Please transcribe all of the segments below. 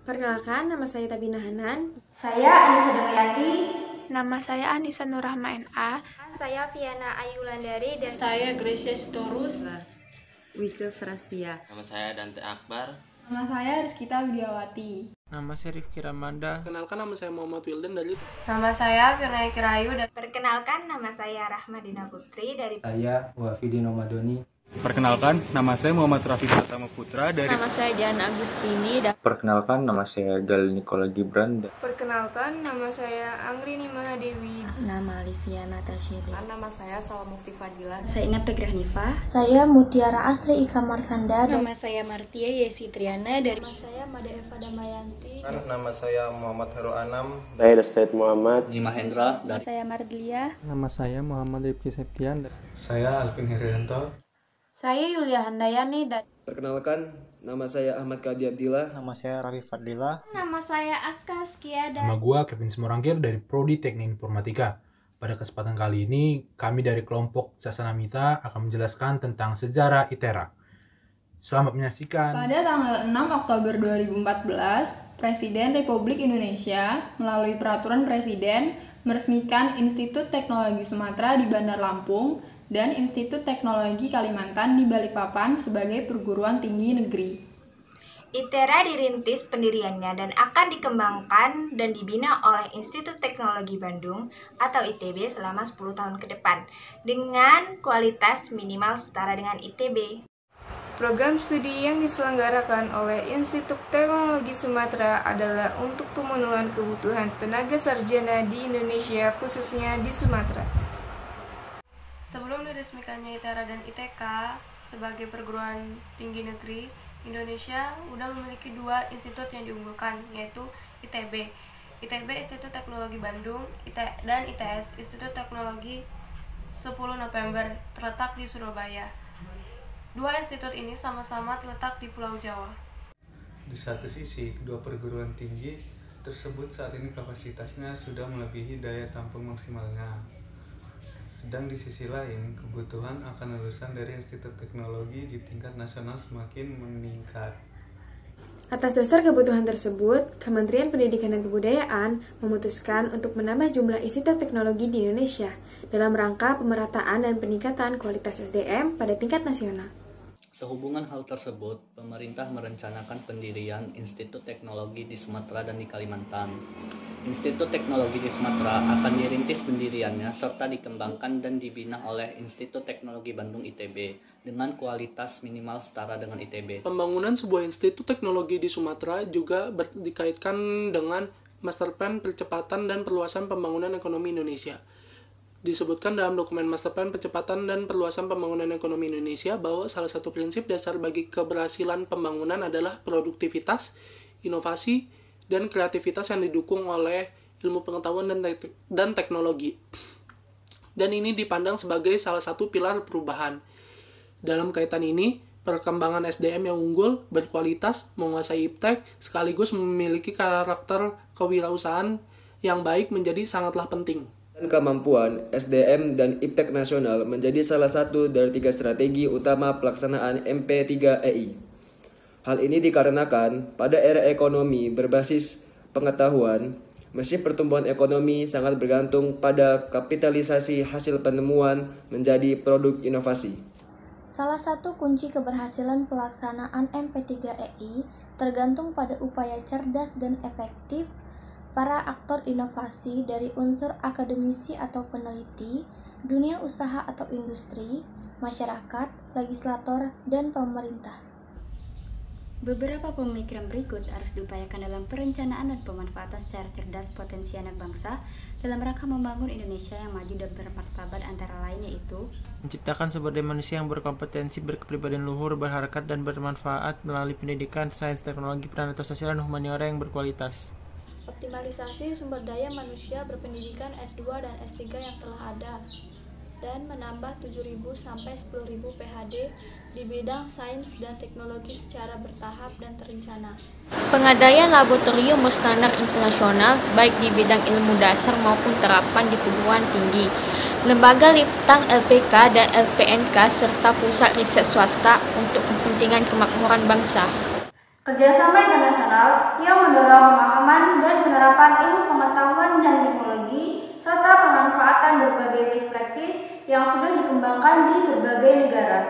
Perkenalkan, nama saya Tabina Hanan. Saya Anissa Damayanti. Nama saya Anissa Nurrahma NA. Saya Viana Ayulandari dan saya Gracia Storus. Wika Frastia. Nama saya Dante Akbar. Nama saya Rizkita Widiawati. Nama saya Rifki Ramanda. Perkenalkan, nama saya Muhammad Wildan dari. Nama saya Firna Kirayu. Perkenalkan, nama saya Rahmadina Putri dari. Saya Wafidin Omadoni. Perkenalkan, nama saya Muhammad Rafi Pratama Putra dari. Nama saya Jana Agustini. Perkenalkan, nama saya Gal Nikola Gibran. Perkenalkan, nama saya Anggrini Mahadewi. Nama Livia Natasha. Nama saya Salwa Mufti Fadila. Saya Ingat Pegrahnifa. Saya Mutiara Astri Ika Marsanda. Nama saya Martia Yesi Triana dari. Nama saya Mada Eva Damayanti. Nama saya Muhammad Heru Anam. Saya Said Muhammad. Nima Hendra. Nama saya Mardlia. Nama saya Muhammad Rifki Septian. Saya Alvin Herianto. Saya Yulia Handayani dan. Perkenalkan, nama saya Ahmad Kadi Abdillah. Nama saya Rafi Fadlillah. Nama saya Aska Skiada. Nama gua Kevin Simorangkir dari Prodi Teknik Informatika. Pada kesempatan kali ini, kami dari kelompok Sasana Mita akan menjelaskan tentang sejarah ITERA. Selamat menyaksikan. Pada tanggal 6 Oktober 2014, Presiden Republik Indonesia melalui Peraturan Presiden meresmikan Institut Teknologi Sumatera di Bandar Lampung dan Institut Teknologi Kalimantan di Balikpapan sebagai perguruan tinggi negeri. ITERA dirintis pendiriannya dan akan dikembangkan dan dibina oleh Institut Teknologi Bandung atau ITB selama 10 tahun ke depan dengan kualitas minimal setara dengan ITB. Program studi yang diselenggarakan oleh Institut Teknologi Sumatera adalah untuk pemenuhan kebutuhan tenaga sarjana di Indonesia, khususnya di Sumatera. Sebelum diresmikannya ITERA dan ITK sebagai perguruan tinggi negeri, Indonesia sudah memiliki dua institut yang diunggulkan, yaitu ITB, Institut Teknologi Bandung, dan ITS, Institut Teknologi 10 November, terletak di Surabaya. Dua institut ini sama-sama terletak di Pulau Jawa. Di satu sisi, kedua perguruan tinggi tersebut saat ini kapasitasnya sudah melebihi daya tampung maksimalnya. Sedang di sisi lain, kebutuhan akan lulusan dari Institut Teknologi di tingkat nasional semakin meningkat. Atas dasar kebutuhan tersebut, Kementerian Pendidikan dan Kebudayaan memutuskan untuk menambah jumlah institut teknologi di Indonesia dalam rangka pemerataan dan peningkatan kualitas SDM pada tingkat nasional. Sehubungan hal tersebut, pemerintah merencanakan pendirian Institut Teknologi di Sumatera dan di Kalimantan. Institut Teknologi di Sumatera akan dirintis pendiriannya serta dikembangkan dan dibina oleh Institut Teknologi Bandung ITB dengan kualitas minimal setara dengan ITB. Pembangunan sebuah institut teknologi di Sumatera juga dikaitkan dengan Master Plan Percepatan dan Perluasan Pembangunan Ekonomi Indonesia. Disebutkan dalam dokumen Master Plan Percepatan dan Perluasan Pembangunan Ekonomi Indonesia bahwa salah satu prinsip dasar bagi keberhasilan pembangunan adalah produktivitas, inovasi, dan kreativitas yang didukung oleh ilmu pengetahuan dan teknologi. Dan ini dipandang sebagai salah satu pilar perubahan. Dalam kaitan ini, perkembangan SDM yang unggul, berkualitas, menguasai iptek, sekaligus memiliki karakter kewirausahaan yang baik menjadi sangatlah penting. Dan kemampuan SDM dan iptek nasional menjadi salah satu dari 3 strategi utama pelaksanaan MP3EI. Hal ini dikarenakan pada era ekonomi berbasis pengetahuan, mesin pertumbuhan ekonomi sangat bergantung pada kapitalisasi hasil penemuan menjadi produk inovasi. Salah satu kunci keberhasilan pelaksanaan MP3EI tergantung pada upaya cerdas dan efektif para aktor inovasi dari unsur akademisi atau peneliti, dunia usaha atau industri, masyarakat, legislator, dan pemerintah. Beberapa pemikiran berikut harus diupayakan dalam perencanaan dan pemanfaatan secara cerdas potensi anak bangsa dalam rangka membangun Indonesia yang maju dan bermartabat, antara lain yaitu menciptakan sumber daya manusia yang berkompetensi, berkepribadian luhur, berharkat, dan bermanfaat melalui pendidikan, sains, teknologi, peran atau sosial, dan humaniora yang berkualitas. Optimalisasi sumber daya manusia berpendidikan S2 dan S3 yang telah ada, dan menambah 7.000 sampai 10.000 PhD di bidang sains dan teknologi secara bertahap dan terencana. Pengadayan laboratorium berstandar internasional baik di bidang ilmu dasar maupun terapan di perguruan tinggi, lembaga litbang LPK dan LPNK serta pusat riset swasta untuk kepentingan kemakmuran bangsa. Kerjasama internasional yang mendorong pemahaman dan penerapan ilmu pengetahuan dan teknologi, serta pemanfaatan berbagai best practice yang sudah dikembangkan di berbagai negara.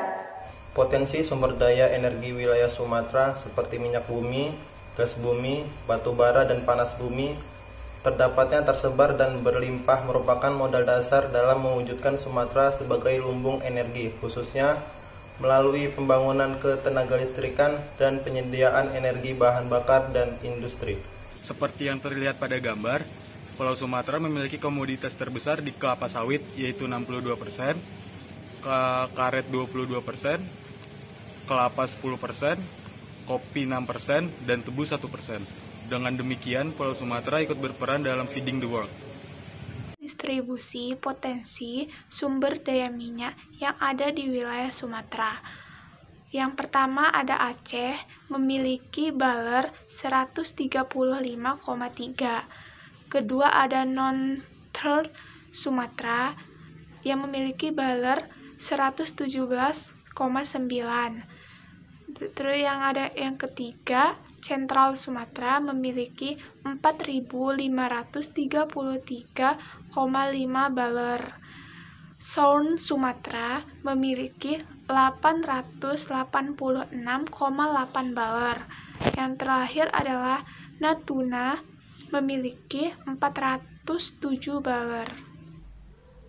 Potensi sumber daya energi wilayah Sumatera seperti minyak bumi, gas bumi, batu bara, dan panas bumi terdapatnya tersebar dan berlimpah merupakan modal dasar dalam mewujudkan Sumatera sebagai lumbung energi, khususnya melalui pembangunan ketenaga listrikan dan penyediaan energi bahan bakar dan industri. Seperti yang terlihat pada gambar, Pulau Sumatera memiliki komoditas terbesar di kelapa sawit yaitu 62%, karet 22%, kelapa 10%, kopi 6%, dan tebu 1%. Dengan demikian, Pulau Sumatera ikut berperan dalam feeding the world. Distribusi potensi sumber daya minyak yang ada di wilayah Sumatera. Yang pertama ada Aceh, memiliki baler 135,3. Kedua ada non-third Sumatera, yang memiliki baler 117,9. Terus yang ketiga, Central Sumatera memiliki 4.533,5 baler. Southern Sumatera memiliki 886,8 baler. Yang terakhir adalah Natuna memiliki 407 baler.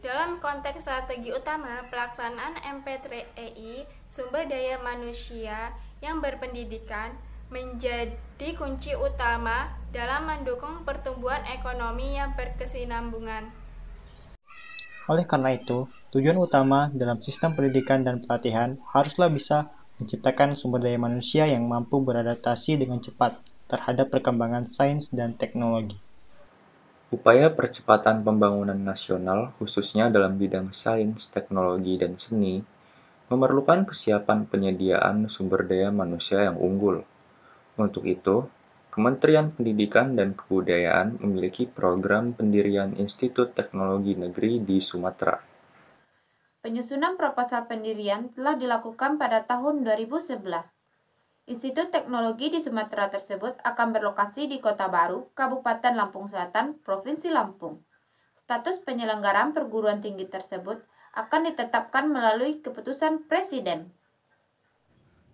Dalam konteks strategi utama pelaksanaan MP3EI, sumber daya manusia yang berpendidikan menjadi kunci utama dalam mendukung pertumbuhan ekonomi yang berkesinambungan. Oleh karena itu, tujuan utama dalam sistem pendidikan dan pelatihan haruslah bisa menciptakan sumber daya manusia yang mampu beradaptasi dengan cepat terhadap perkembangan sains dan teknologi. Upaya percepatan pembangunan nasional, khususnya dalam bidang sains, teknologi, dan seni, memerlukan kesiapan penyediaan sumber daya manusia yang unggul. Untuk itu, Kementerian Pendidikan dan Kebudayaan memiliki program pendirian Institut Teknologi Negeri di Sumatera. Penyusunan proposal pendirian telah dilakukan pada tahun 2011. Institut Teknologi di Sumatera tersebut akan berlokasi di Kota Baru, Kabupaten Lampung Selatan, Provinsi Lampung. Status penyelenggaraan perguruan tinggi tersebut akan ditetapkan melalui keputusan Presiden.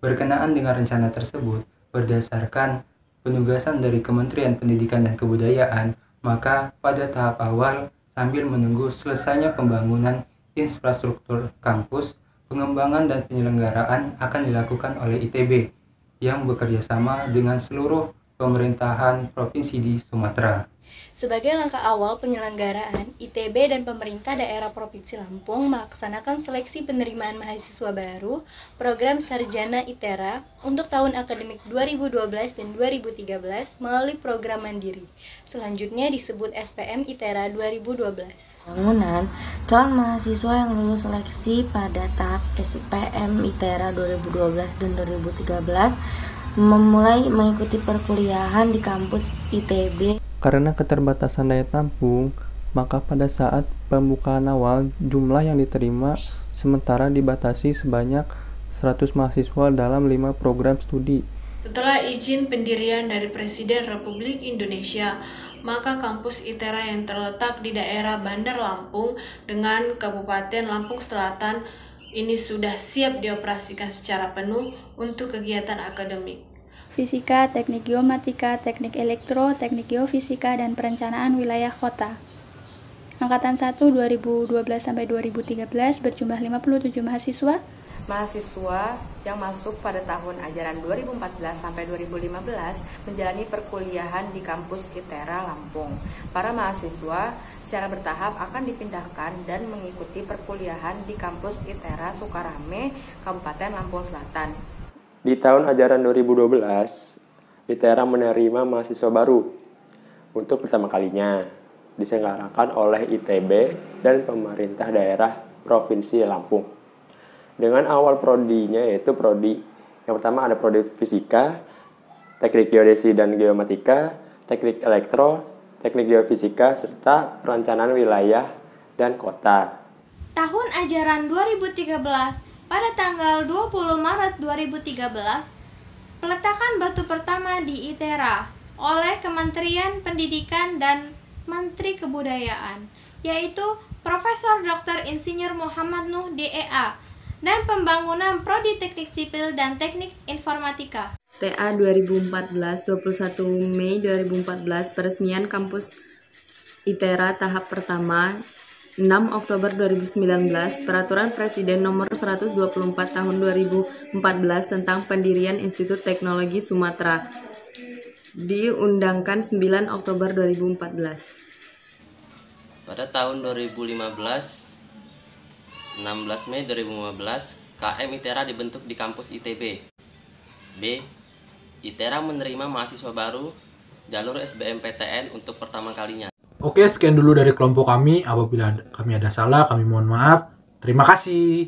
Berkenaan dengan rencana tersebut, berdasarkan penugasan dari Kementerian Pendidikan dan Kebudayaan, maka pada tahap awal, sambil menunggu selesainya pembangunan infrastruktur kampus, pengembangan dan penyelenggaraan akan dilakukan oleh ITB yang bekerjasama dengan seluruh pemerintahan provinsi di Sumatera. Sebagai langkah awal penyelenggaraan, ITB dan pemerintah daerah Provinsi Lampung melaksanakan seleksi penerimaan mahasiswa baru program Sarjana ITERA untuk tahun akademik 2012 dan 2013 melalui program mandiri. Selanjutnya disebut SPM ITERA 2012. Bangunan calon mahasiswa yang lulus seleksi pada tahap SPM ITERA 2012 dan 2013 memulai mengikuti perkuliahan di kampus ITB. Karena keterbatasan daya tampung, maka pada saat pembukaan awal jumlah yang diterima sementara dibatasi sebanyak 100 mahasiswa dalam 5 program studi. Setelah izin pendirian dari Presiden Republik Indonesia, maka kampus ITERA yang terletak di daerah Bandar Lampung dengan Kabupaten Lampung Selatan ini sudah siap dioperasikan secara penuh untuk kegiatan akademik. Fisika, teknik geomatika, teknik elektro, teknik geofisika, dan perencanaan wilayah kota. Angkatan 1 2012-2013 berjumlah 57 mahasiswa. Mahasiswa yang masuk pada tahun ajaran 2014-2015 menjalani perkuliahan di kampus ITERA Lampung. Para mahasiswa secara bertahap akan dipindahkan dan mengikuti perkuliahan di kampus ITERA Sukarame, Kabupaten Lampung Selatan. Di tahun ajaran 2012, ITERA menerima mahasiswa baru untuk pertama kalinya diselenggarakan oleh ITB dan pemerintah daerah Provinsi Lampung. Dengan awal prodinya yaitu prodi yang pertama ada prodi fisika, teknik geodesi dan geomatika, teknik elektro, teknik geofisika, serta perencanaan wilayah dan kota. Tahun ajaran 2013, pada tanggal 20 Maret 2013, Peletakan batu pertama di ITERA oleh Kementerian Pendidikan dan Menteri Kebudayaan, yaitu Profesor Dr. Insinyur Muhammad Nuh DEA, dan pembangunan Prodi Teknik Sipil dan Teknik Informatika. TA 2014, 21 Mei 2014, peresmian kampus ITERA tahap pertama. 6 Oktober 2019, Peraturan Presiden Nomor 124 Tahun 2014 tentang pendirian Institut Teknologi Sumatera diundangkan 9 Oktober 2014. Pada tahun 2015, 16 Mei 2015, KM ITERA dibentuk di kampus ITB. B. ITERA menerima mahasiswa baru jalur SBMPTN untuk pertama kalinya. Oke, sekian dulu dari kelompok kami. Apabila kami ada salah, kami mohon maaf. Terima kasih.